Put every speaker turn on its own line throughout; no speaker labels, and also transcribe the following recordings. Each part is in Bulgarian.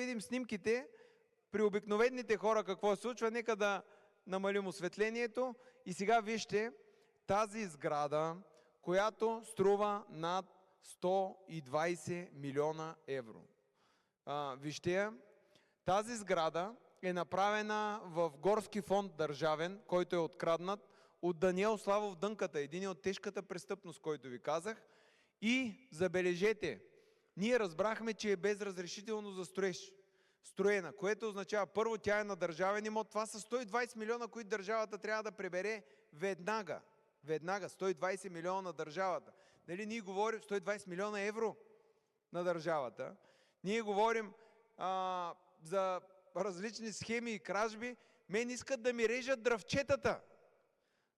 видим снимките при обикновените хора какво се случва. Нека да намалим осветлението. И сега вижте тази сграда, която струва над 120 милиона евро. Вижте я. Тази сграда е направена в горски фонд държавен, който е откраднат от Даниел Славов Дънката, един от тежката престъпност, който ви казах. И забележете, ние разбрахме, че е без разрешително за строеж. Строена, което означава, първо, тя е на държавен имот. Това са 120 милиона, които държавата трябва да прибере веднага. Веднага, 120 милиона на държавата. Нали, ние говорим 120 милиона евро на държавата. Ние говорим за различни схеми и кражби. Мен искат да ми режат дръвчетата,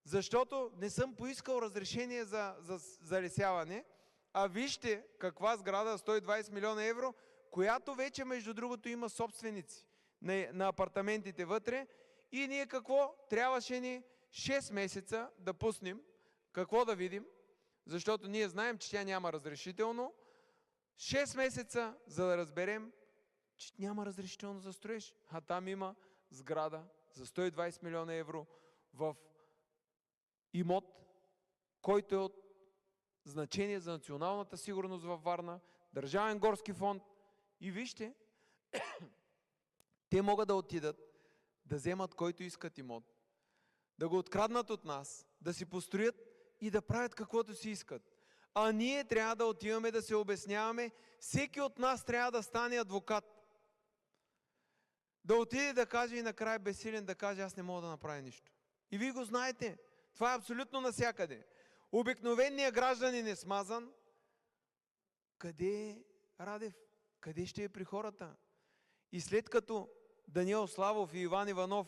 защото не съм поискал разрешение за залесяване. А вижте каква сграда, 120 милиона евро, която вече, между другото, има собственици на апартаментите вътре. И ние какво? Трябваше ни 6 месеца да пуснем. Какво да видим? Защото ние знаем, че тя няма разрешително. 6 месеца, за да разберем, че няма разрешително за строеж. А там има сграда за 120 милиона евро в имот, който е от значение за националната сигурност във Варна, Държавен горски фонд. И вижте, те могат да отидат, да вземат който искат имот, да го откраднат от нас, да си построят и да правят каквото си искат. А ние трябва да отиваме да се обясняваме, всеки от нас трябва да стане адвокат. Да отиде да каже и накрая безсилен да каже, аз не мога да направя нищо. И вие го знаете. Това е абсолютно навсякъде. Обикновеният гражданин е смазан. Къде е Радев? Къде ще е при хората? И след като Даниел Славов и Иван Иванов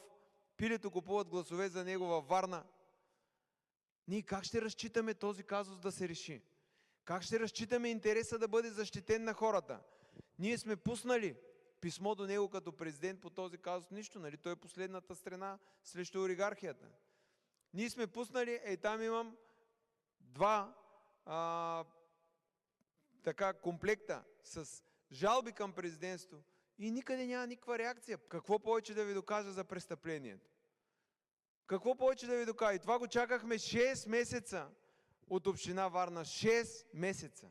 пилето купуват гласове за него във Варна, ние как ще разчитаме този казус да се реши? Как ще разчитаме интереса да бъде защитен на хората? Ние сме пуснали писмо до него като президент по този казус. Нищо, нали? Той е последната страна срещу олигархията. Ние сме пуснали, там имам 2 комплекта с жалби към президентство и никъде няма никаква реакция. Какво повече да ви докажа за престъплението? Какво повече да ви докажа? И това го чакахме 6 месеца от община Варна. 6 месеца.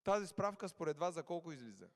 Тази справка според вас за колко излиза?